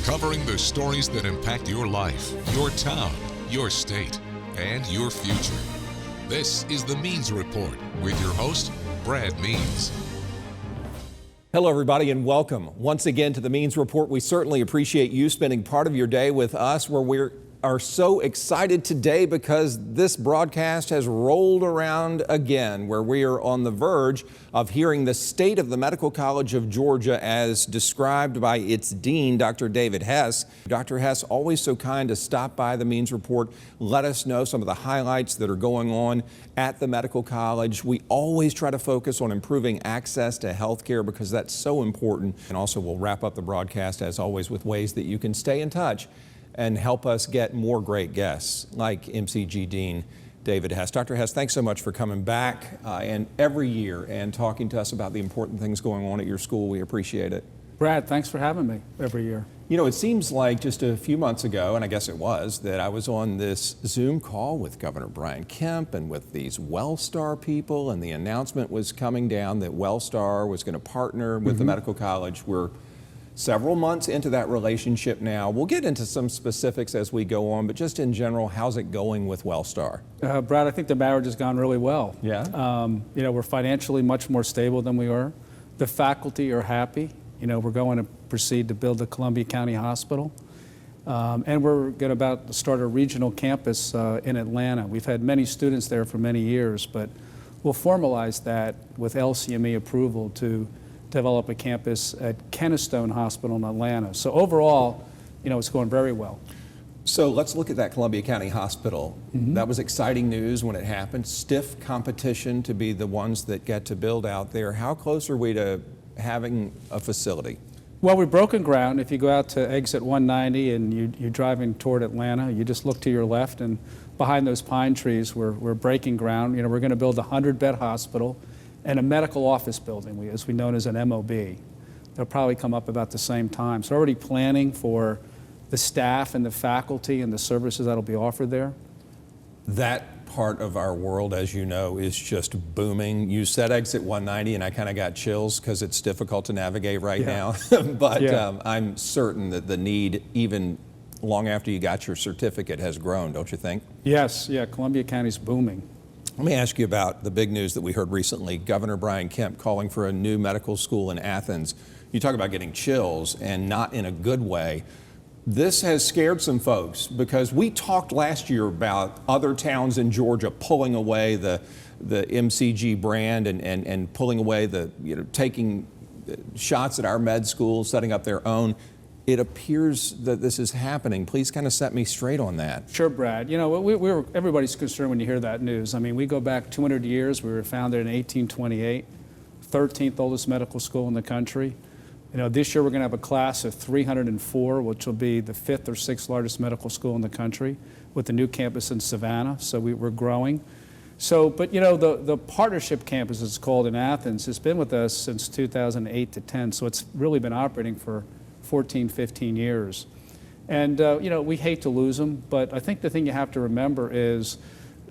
covering the stories that impact your life, your town, your state, and your future. This is the Means Report with your host, Brad Means. Hello, everybody, and welcome once again to the Means Report. We certainly appreciate you spending part of your day with us, where we are so excited today because this broadcast has rolled around again, where we are on the verge of hearing the state of the Medical College of Georgia as described by its dean, Dr. David Hess. Dr. Hess, always so kind to stop by the Means Report, let us know some of the highlights that are going on at the medical college. We always try to focus on improving access to health care because that's so important. And also we'll wrap up the broadcast, as always, with ways that you can stay in touch and help us get more great guests like MCG Dean David Hess. Dr. Hess, thanks so much for coming back and every year and talking to us about the important things going on at your school. We appreciate it. Brad, thanks for having me every year. You know, it seems like just a few months ago, and I guess it was, that I was on this Zoom call with Governor Brian Kemp and with these WellStar people, and the announcement was coming down that WellStar was going to partner with the medical college. We're several months into that relationship now. We'll get into some specifics as we go on, but just in general, how's it going with WellStar? Brad, I think the marriage has gone really well. Yeah? You know, we're financially much more stable than we were. The faculty are happy. You know, we're going to proceed to build the Columbia County Hospital. And we're going to about start a regional campus in Atlanta. We've had many students there for many years, but we'll formalize that with LCME approval to develop a campus at Kennestone Hospital in Atlanta. So overall, you know, it's going very well. So let's look at that Columbia County Hospital. That was exciting news when it happened. Stiff competition to be the ones that get to build out there. How close are we to having a facility? Well, we've broken ground. If you go out to exit 190 and you're driving toward Atlanta, you just look to your left, and behind those pine trees, we're breaking ground. You know, we're going to build a 100-bed hospital and a medical office building, as we know as an MOB. They'll probably come up about the same time. So already planning for the staff and the faculty and the services that'll be offered there. That part of our world, as you know, is just booming. You said exit 190, and I kind of got chills because it's difficult to navigate right now. But I'm certain that the need, even long after you got your certificate, has grown, don't you think? Yes, yeah, Columbia County's booming. Let me ask you about the big news that we heard recently. Governor Brian Kemp calling for a new medical school in Athens. You talk about getting chills, and not in a good way. This has scared some folks because we talked last year about other towns in Georgia pulling away the MCG brand and pulling away taking shots at our med schools, setting up their own. It appears that this is happening. Please kind of set me straight on that. Sure, Brad. You know, everybody's concerned when you hear that news. I mean, we go back 200 years. We were founded in 1828, 13th oldest medical school in the country. You know, this year we're going to have a class of 304, which will be the 5th or 6th largest medical school in the country, with the new campus in Savannah. So we're growing. So, but you know, the partnership campus, it's called, in Athens, has been with us since 2008 to 10. So it's really been operating for 14, 15 years. And, you know, we hate to lose them, but I think the thing you have to remember is,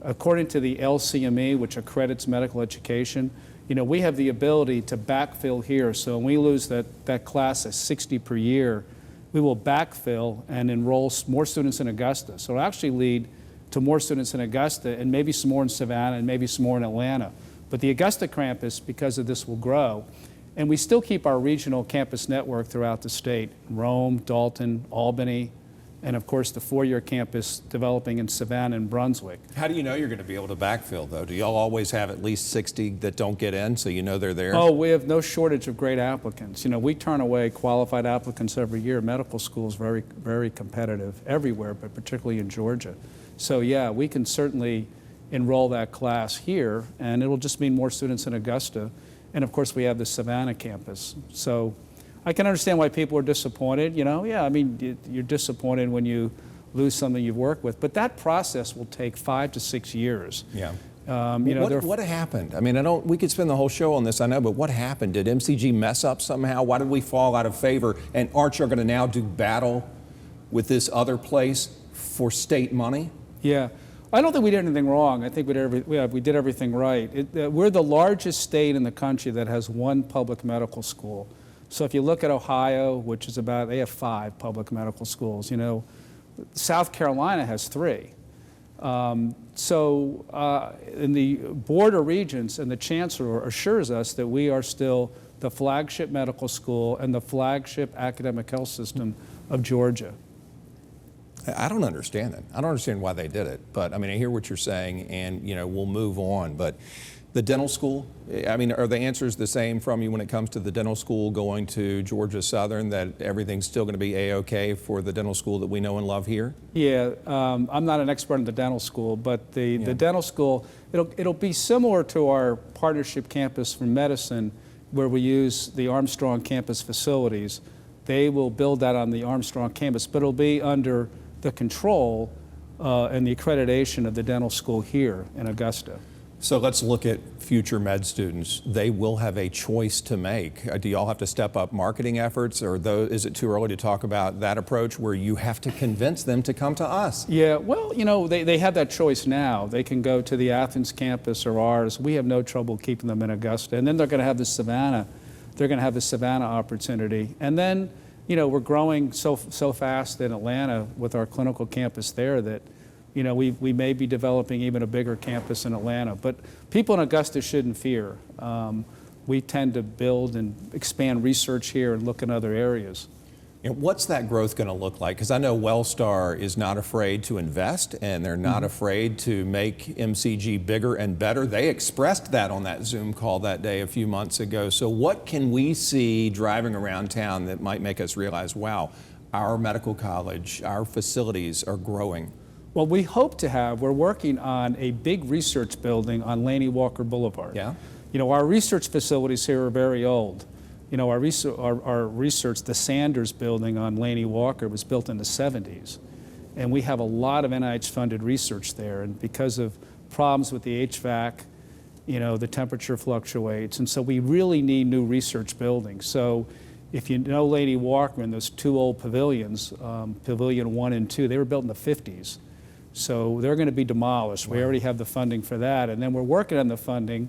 according to the LCME, which accredits medical education, you know, we have the ability to backfill here. So when we lose that class of 60 per year, we will backfill and enroll more students in Augusta. So it'll actually lead to more students in Augusta and maybe some more in Savannah and maybe some more in Atlanta. But the Augusta campus, because of this, will grow. And we still keep our regional campus network throughout the state: Rome, Dalton, Albany, and of course the four-year campus developing in Savannah and Brunswick. How do you know you're going to be able to backfill, though? Do y'all always have at least 60 that don't get in, so you know they're there? Oh, we have no shortage of great applicants. You know, we turn away qualified applicants every year. Medical school is very, very competitive everywhere, but particularly in Georgia. So yeah, we can certainly enroll that class here, and it'll just mean more students in Augusta. And of course, we have the Savannah campus. So I can understand why people are disappointed. You know, yeah, I mean, you're disappointed when you lose something you've worked with, but that process will take 5 to 6 years. Yeah. You know, what happened? I mean, we could spend the whole show on this, I know, but what happened? Did MCG mess up somehow? Why did we fall out of favor? And aren't you going to now do battle with this other place for state money? Yeah. I don't think we did anything wrong. I think we did everything right. We're the largest state in the country that has one public medical school. So if you look at Ohio, which is they have 5 public medical schools. South Carolina has 3. In the border regions, and the chancellor assures us that we are still the flagship medical school and the flagship academic health system of Georgia. I don't understand that. I don't understand why they did it, but I hear what you're saying, and we'll move on. But the dental school, are the answers the same from you when it comes to the dental school going to Georgia Southern, that everything's still going to be A-OK for the dental school that we know and love here? Yeah, I'm not an expert in the dental school, but the dental school, it'll be similar to our partnership campus for medicine, where we use the Armstrong campus facilities. They will build that on the Armstrong campus, but it'll be under the control and the accreditation of the dental school here in Augusta. So let's look at future med students. They will have a choice to make. Do y'all have to step up marketing efforts, or is it too early to talk about that approach where you have to convince them to come to us? Yeah, well, they have that choice now. They can go to the Athens campus or ours. We have no trouble keeping them in Augusta. And then they're going to have the Savannah. They're going to have the Savannah opportunity. And then, we're growing so fast in Atlanta with our clinical campus there that we may be developing even a bigger campus in Atlanta. But people in Augusta shouldn't fear. We tend to build and expand research here and look in other areas. And what's that growth going to look like? Because I know Wellstar is not afraid to invest, and they're not afraid to make MCG bigger and better. They expressed that on that Zoom call that day a few months ago. So what can we see driving around town that might make us realize, wow, our medical college, our facilities are growing? Well, we're working on a big research building on Laney Walker Boulevard. Yeah. Our research facilities here are very old. Our research, the Sanders building on Laney Walker, was built in the 70s. And we have a lot of NIH-funded research there. And because of problems with the HVAC, the temperature fluctuates. And so we really need new research buildings. So if you know Laney Walker and those 2 old pavilions, Pavilion 1 and 2, they were built in the 50s. So they're going to be demolished. We already have the funding for that. And then we're working on the funding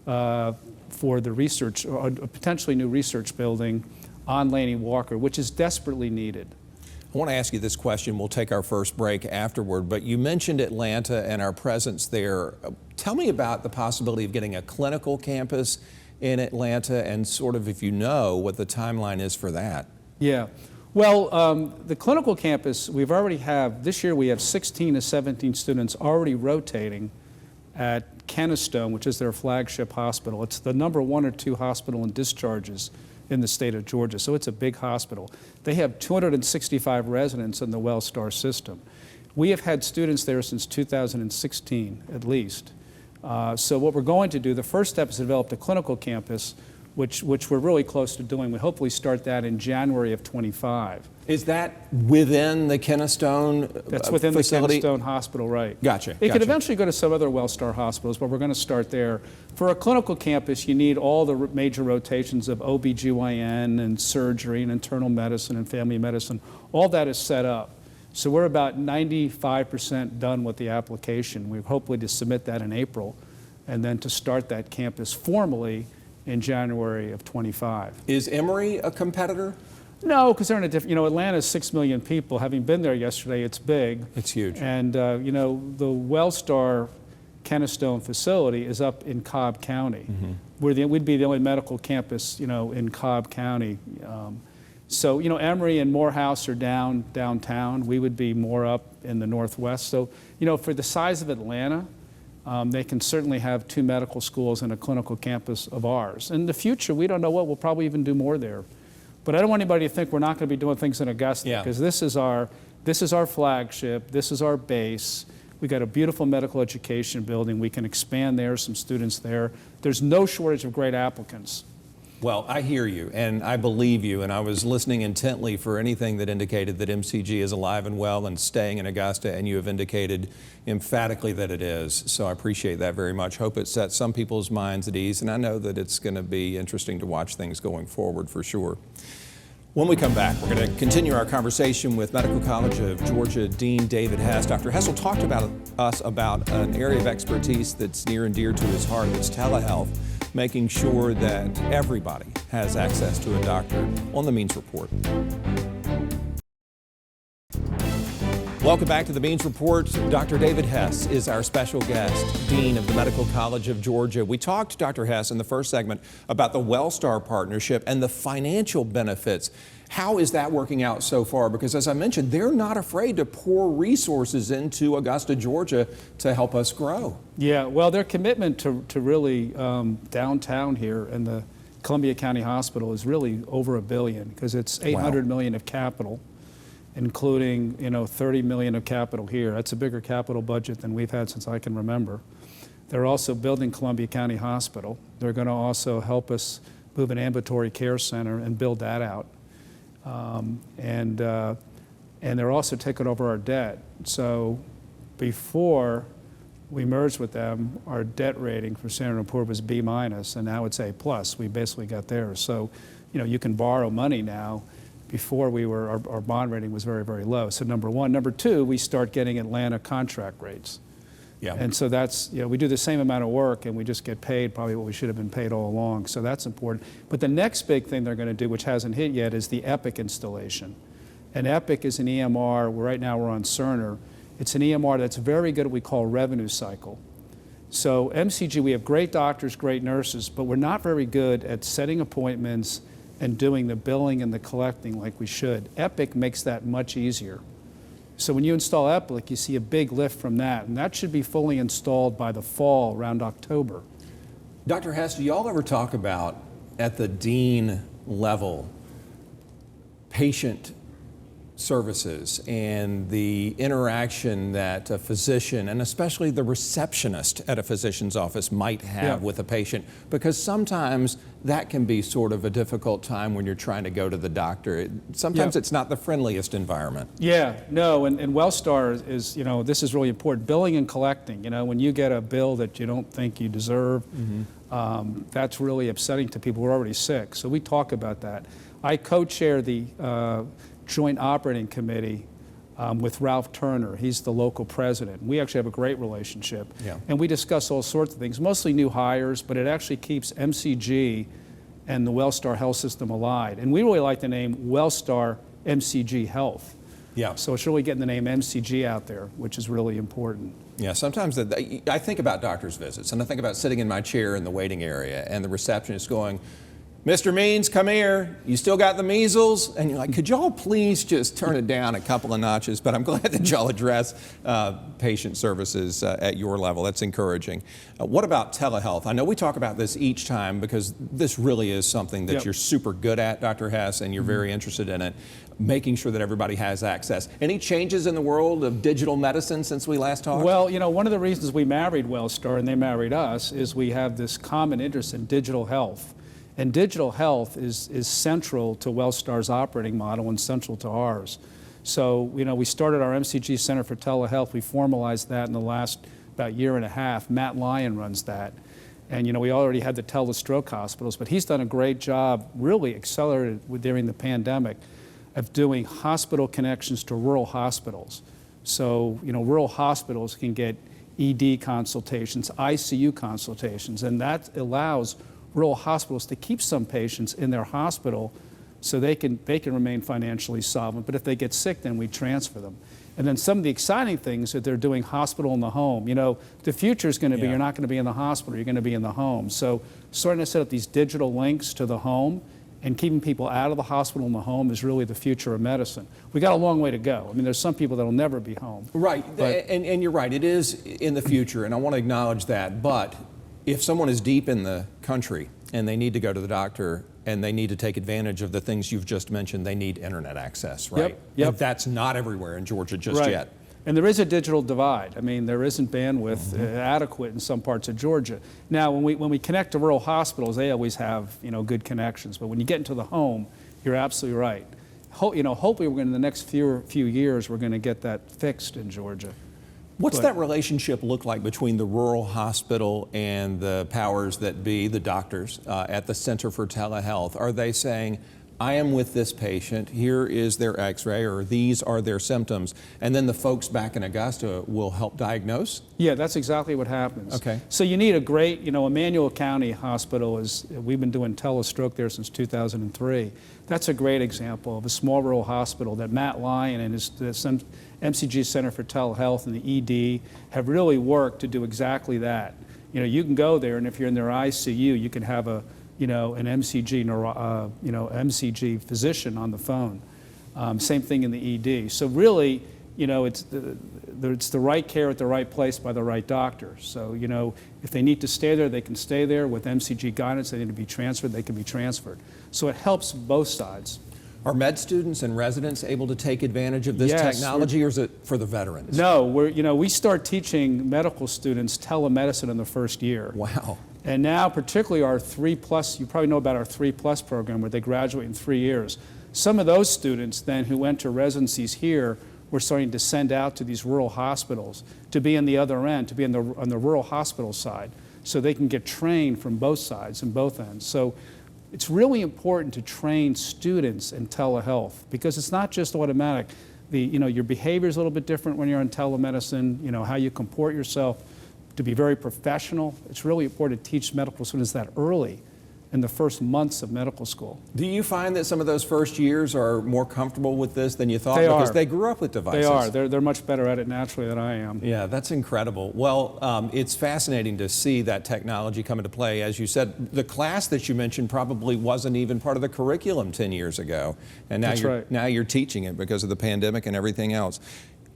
for the research, or a potentially new research building on Laney Walker, which is desperately needed. I want to ask you this question. We'll take our first break afterward, but you mentioned Atlanta and our presence there. Tell me about the possibility of getting a clinical campus in Atlanta, and sort of, if you know, what the timeline is for that. Yeah. Well, the clinical campus, this year we have 16 to 17 students already rotating at Kennestone, which is their flagship hospital. It's the number 1 or 2 hospital in discharges in the state of Georgia, so it's a big hospital. They have 265 residents in the Wellstar system. We have had students there since 2016, at least. So what we're going to do, the first step is to develop the clinical campus, which we're really close to doing. We hopefully start that in January of 25. Is that within the Kennestone facility? That's within the Kennestone Hospital, right. Gotcha. It could eventually go to some other Wellstar hospitals, but we're going to start there. For a clinical campus, you need all the major rotations of OBGYN and surgery and internal medicine and family medicine. All that is set up. So we're about 95% done with the application. We're hopefully to submit that in April, and then to start that campus formally in January of 25. Is Emory a competitor? No, because they're in a different, Atlanta's 6 million people. Having been there yesterday, it's big. It's huge. And, the Wellstar Kennestone facility is up in Cobb County. We'd be the only medical campus, in Cobb County. So, Emory and Morehouse are downtown. We would be more up in the northwest. So, for the size of Atlanta, they can certainly have 2 medical schools and a clinical campus of ours. In the future, we don't know what, we'll probably even do more there. But I don't want anybody to think we're not going to be doing things in Augusta, because this is our flagship, this is our base. We got a beautiful medical education building. We can expand there, some students there. There's no shortage of great applicants. Well, I hear you, and I believe you, and I was listening intently for anything that indicated that MCG is alive and well and staying in Augusta, and you have indicated emphatically that it is. So I appreciate that very much. Hope it sets some people's minds at ease, and I know that it's going to be interesting to watch things going forward for sure. When we come back, we're going to continue our conversation with Medical College of Georgia Dean David Hess. Dr. Hess will talk about an area of expertise that's near and dear to his heart. It's telehealth. making sure that everybody has access to a doctor on the Means Report. Welcome back to the Means Report. Dr. David Hess is our special guest, Dean of the Medical College of Georgia. We talked to Dr. Hess in the first segment about the WellStar partnership and the financial benefits. How is that working out so far? Because as I mentioned, they're not afraid to pour resources into Augusta, Georgia to help us grow. Yeah, well, their commitment to really downtown here and the Columbia County Hospital is really over $1 billion, because it's $800 million of capital, including 30 million of capital here. That's a bigger capital budget than we've had since I can remember. They're also building Columbia County Hospital. They're going to also help us move an ambulatory care center and build that out. And they're also taking over our debt. So before we merged with them, our debt rating for Standard & Poor's was B-, and now it's A+. We basically got there. So, you can borrow money now. Before our bond rating was very, very low. So number one. Number two, we start getting Atlanta contract rates. Yeah. And so that's, we do the same amount of work and we just get paid probably what we should have been paid all along. So that's important. But the next big thing they're going to do, which hasn't hit yet, is the Epic installation. And Epic is an EMR, right now we're on Cerner. It's an EMR that's very good at what we call revenue cycle. So MCG, we have great doctors, great nurses, but we're not very good at setting appointments and doing the billing and the collecting like we should. Epic makes that much easier. So when you install Epic, you see a big lift from that, and that should be fully installed by the fall, around October. Dr. Hess, do y'all ever talk about, at the dean level, patient services and the interaction that a physician, and especially the receptionist at a physician's office, might have with a patient? Because sometimes that can be sort of a difficult time when you're trying to go to the doctor. Sometimes it's not the friendliest environment. Yeah, no, and WellStar is, this is really important. Billing and collecting, when you get a bill that you don't think you deserve, that's really upsetting to people who are already sick. So we talk about that. I co-chair the Joint Operating Committee with Ralph Turner. He's the local president. We actually have a great relationship. Yeah. And we discuss all sorts of things, mostly new hires, but it actually keeps MCG and the WellStar Health System alive. And we really like the name WellStar MCG Health. Yeah. So it's really getting the name MCG out there, which is really important. Yeah, sometimes I think about doctor's visits, and I think about sitting in my chair in the waiting area and the receptionist going, "Mr. Means, come here. You still got the measles?" And you're like, could y'all please just turn it down a couple of notches? But I'm glad that y'all address patient services at your level. That's encouraging. What about telehealth? I know we talk about this each time because this really is something that you're super good at, Dr. Hess, and you're very interested in it, making sure that everybody has access. Any changes in the world of digital medicine since we last talked? Well, one of the reasons we married WellStar and they married us is we have this common interest in digital health. And digital health is central to WellStar's operating model and central to ours. So, we started our MCG Center for Telehealth. We formalized that in the last about year and a half. Matt Lyon runs that. And, we already had the telestroke hospitals, but he's done a great job, really accelerated during the pandemic, of doing hospital connections to rural hospitals. So, rural hospitals can get ED consultations, ICU consultations, and that allows rural hospitals to keep some patients in their hospital so they can remain financially solvent. But if they get sick, then we transfer them. And then some of the exciting things that they're doing hospital in the home. The future is going to be you're not going to be in the hospital, you're going to be in the home. So starting to set up these digital links to the home and keeping people out of the hospital in the home is really the future of medicine. We got a long way to go. I mean, there's some people that will never be home. Right, and you're right, it is in the future, and I want to acknowledge that. But if someone is deep in the country and they need to go to the doctor and they need to take advantage of the things you've just mentioned, they need internet access, right? Yep. That's not everywhere in Georgia just yet. And there is a digital divide. I mean, there isn't bandwidth adequate in some parts of Georgia. Now, when we connect to rural hospitals, they always have good connections. But when you get into the home, you're absolutely right. Hopefully, in the next few years, we're going to get that fixed in Georgia. What's that relationship look like between the rural hospital and the powers that be, the doctors, at the Center for Telehealth? Are they saying, I am with this patient, here is their x-ray, or these are their symptoms, and then the folks back in Augusta will help diagnose? Yeah, that's exactly what happens. Okay. So you need a great, Emmanuel County Hospital we've been doing telestroke there since 2003. That's a great example of a small rural hospital that Matt Lyon and his MCG Center for Telehealth and the ED have really worked to do exactly that. You can go there, and if you're in their ICU, you can have an MCG physician on the phone. Same thing in the ED. So really, it's the right care at the right place by the right doctor. So, if they need to stay there, they can stay there. With MCG guidance, they need to be transferred, they can be transferred. So it helps both sides. Are med students and residents able to take advantage of this technology, or is it for the veterans? No, we start teaching medical students telemedicine in the first year. Wow. And now, particularly our 3+, you probably know about our 3+ program where they graduate in 3 years. Some of those students then who went to residencies here, we're starting to send out to these rural hospitals to be on the other end, to be on the rural hospital side, so they can get trained from both sides and both ends. So it's really important to train students in telehealth, because it's not just automatic. Your behavior is a little bit different when you're in telemedicine, how you comport yourself, to be very professional. It's really important to teach medical students that early in the first months of medical school. Do you find that some of those first years are more comfortable with this than you thought? Because they grew up with devices. They are. They're much better at it naturally than I am. Yeah, that's incredible. Well, it's fascinating to see that technology come into play. As you said, the class that you mentioned probably wasn't even part of the curriculum 10 years ago. And now you're teaching it because of the pandemic and everything else.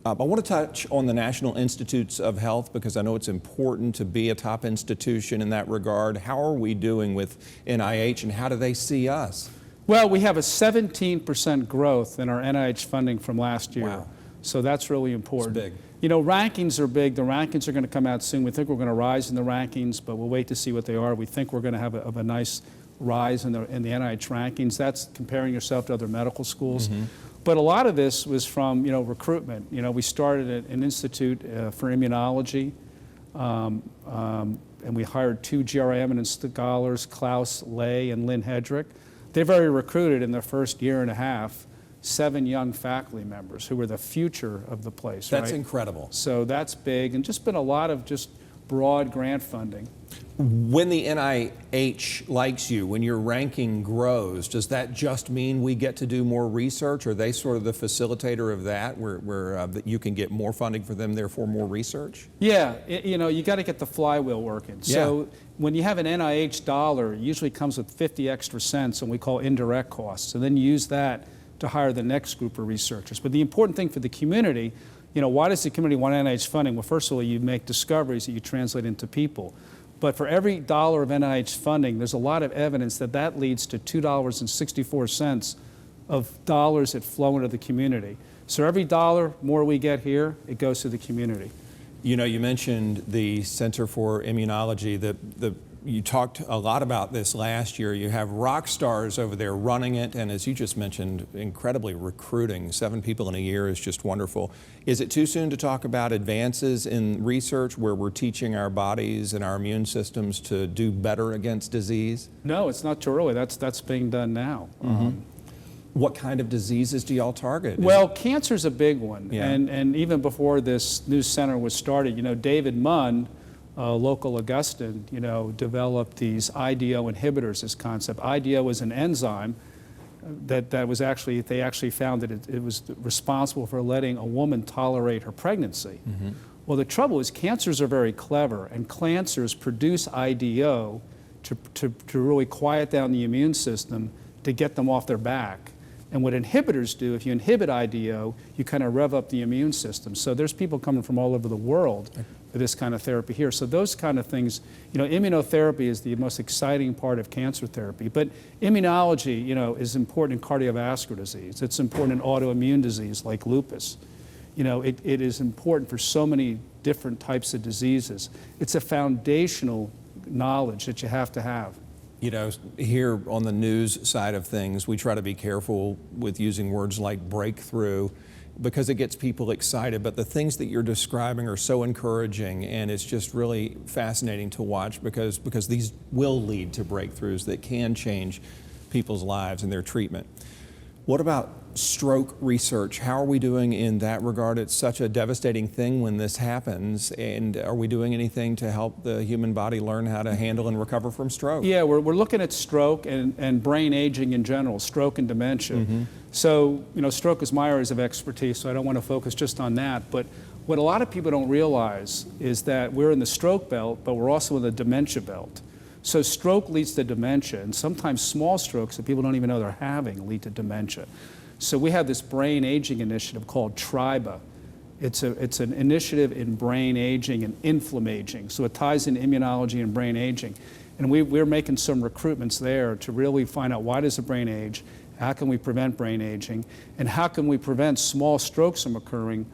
I want to touch on the National Institutes of Health, because I know it's important to be a top institution in that regard. How are we doing with NIH, and how do they see us? Well, we have a 17% growth in our NIH funding from last year. Wow. So that's really important. It's big. Rankings are big. The rankings are going to come out soon. We think we're going to rise in the rankings, but we'll wait to see what they are. We think we're going to have a nice rise in the NIH rankings. That's comparing yourself to other medical schools. Mm-hmm. But a lot of this was from, recruitment. We started an institute for immunology, and we hired 2 GRI eminent scholars, Klaus Ley and Lynn Hedrick. They've already recruited in their first year and a half 7 young faculty members who were the future of the place. That's incredible. So that's big, and just been a lot of broad grant funding. When the NIH likes you, when your ranking grows, does that just mean we get to do more research? Are they sort of the facilitator of that, where you can get more funding for them, therefore more research? Yeah, you got to get the flywheel working. Yeah. So when you have an NIH dollar, it usually comes with 50 extra cents, and we call indirect costs, and then you use that to hire the next group of researchers. But the important thing for the community, why does the community want NIH funding? Well, first of all, you make discoveries that you translate into people. But for every dollar of NIH funding, there's a lot of evidence that leads to $2.64 of dollars that flow into the community. So every dollar more we get here, it goes to the community. You mentioned the Center for Immunology. You talked a lot about this last year. You have rock stars over there running it, and as you just mentioned, incredibly recruiting. 7 people in a year is just wonderful. Is it too soon to talk about advances in research where we're teaching our bodies and our immune systems to do better against disease? No, it's not too early. That's being done now. Mm-hmm. What kind of diseases do y'all target? Well, cancer's a big one. Yeah. And even before this new center was started, David Munn, local Augustan, developed these IDO inhibitors, this concept. IDO was an enzyme that was actually, they actually found that it was responsible for letting a woman tolerate her pregnancy. Mm-hmm. Well, the trouble is cancers are very clever, and cancers produce IDO to really quiet down the immune system to get them off their back. And what inhibitors do, if you inhibit IDO, you kind of rev up the immune system. So there's people coming from all over the world for this kind of therapy here. So those kind of things, immunotherapy is the most exciting part of cancer therapy. But immunology, is important in cardiovascular disease. It's important in autoimmune disease like lupus. It is important for so many different types of diseases. It's a foundational knowledge that you have to have. Here on the news side of things, we try to be careful with using words like breakthrough because it gets people excited. But the things that you're describing are so encouraging, and it's just really fascinating to watch because these will lead to breakthroughs that can change people's lives and their treatment. What about stroke research? How are we doing in that regard? It's such a devastating thing when this happens, and are we doing anything to help the human body learn how to handle and recover from stroke? Yeah, we're looking at stroke and brain aging in general, stroke and dementia. So, stroke is my areas of expertise, so I don't want to focus just on that. But what a lot of people don't realize is that we're in the stroke belt, but we're also in the dementia belt. So stroke leads to dementia, and sometimes small strokes that people don't even know they're having lead to dementia. So we have this brain aging initiative called TRIBA. It's an initiative in brain aging and inflammaging. So it ties in immunology and brain aging. And we're making some recruitments there to really find out why does the brain age, how can we prevent brain aging, and how can we prevent small strokes from occurring,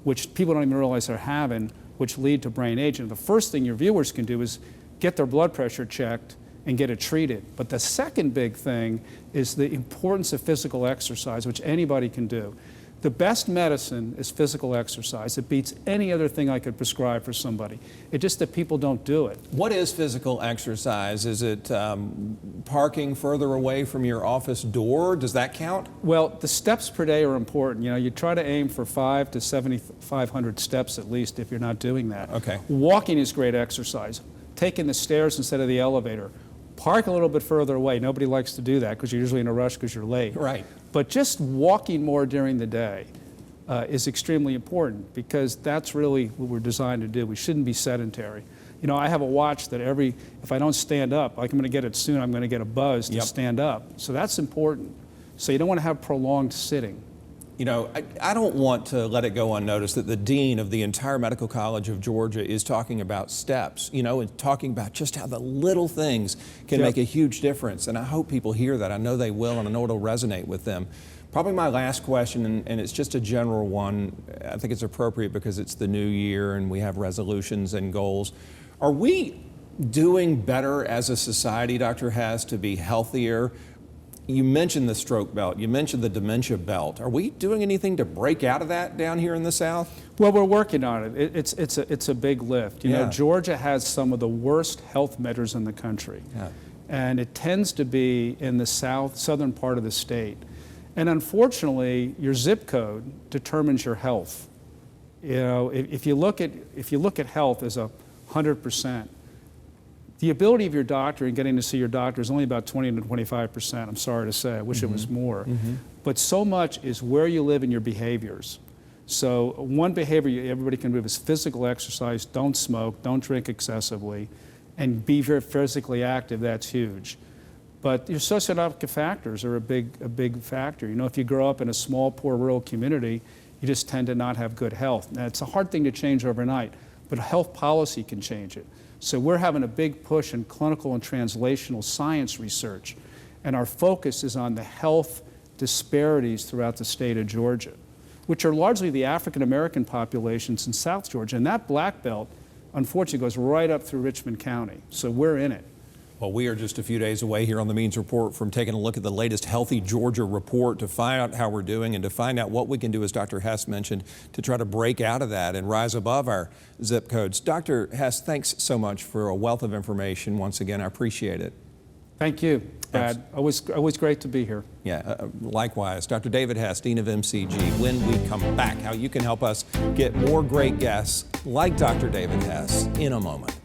which people don't even realize they're having, which lead to brain aging. The first thing your viewers can do is get their blood pressure checked and get it treated. But the second big thing is the importance of physical exercise, which anybody can do. The best medicine is physical exercise. It beats any other thing I could prescribe for somebody. It's just that people don't do it. What is physical exercise? Is it parking further away from your office door? Does that count? Well, the steps per day are important. You try to aim for 500 to 7,500 steps at least if you're not doing that. Okay. Walking is great exercise. Taking the stairs instead of the elevator. Park a little bit further away. Nobody likes to do that because you're usually in a rush because you're late. Right. But just walking more during the day is extremely important because that's really what we're designed to do. We shouldn't be sedentary. I have a watch that if I don't stand up, like I'm going to get it soon, I'm going to get a buzz to stand up. So that's important. So you don't want to have prolonged sitting. I don't want to let it go unnoticed that the dean of the entire Medical College of Georgia is talking about steps, and talking about just how the little things can make a huge difference. And I hope people hear that. I know they will, and I know it'll resonate with them. Probably my last question, and it's just a general one. I think it's appropriate because it's the new year and we have resolutions and goals. Are we doing better as a society, Dr. Hess, to be healthier? You mentioned the stroke belt. You mentioned the dementia belt. Are we doing anything to break out of that down here in the South? Well, we're working on it. It's a big lift. Georgia has some of the worst health measures in the country. Yeah. And it tends to be in the southern part of the state. And unfortunately, your zip code determines your health. If you look at health as 100%, the ability of your doctor and getting to see your doctor is only about 20 to 25%. I'm sorry to say. I wish it was more. But so much is where you live and your behaviors. So one behavior everybody can do is physical exercise. Don't smoke. Don't drink excessively. And be very physically active. That's huge. But your socioeconomic factors are a big factor. If you grow up in a small, poor, rural community, you just tend to not have good health. Now, it's a hard thing to change overnight, but health policy can change it. So we're having a big push in clinical and translational science research, and our focus is on the health disparities throughout the state of Georgia, which are largely the African American populations in South Georgia. And that black belt, unfortunately, goes right up through Richmond County. So we're in it. Well, we are just a few days away here on the Means Report from taking a look at the latest Healthy Georgia report to find out how we're doing and to find out what we can do, as Dr. Hess mentioned, to try to break out of that and rise above our zip codes. Dr. Hess, thanks so much for a wealth of information. Once again, I appreciate it. Thank you, Brad. Always great to be here. Yeah, likewise. Dr. David Hess, Dean of MCG. When we come back, how you can help us get more great guests like Dr. David Hess in a moment.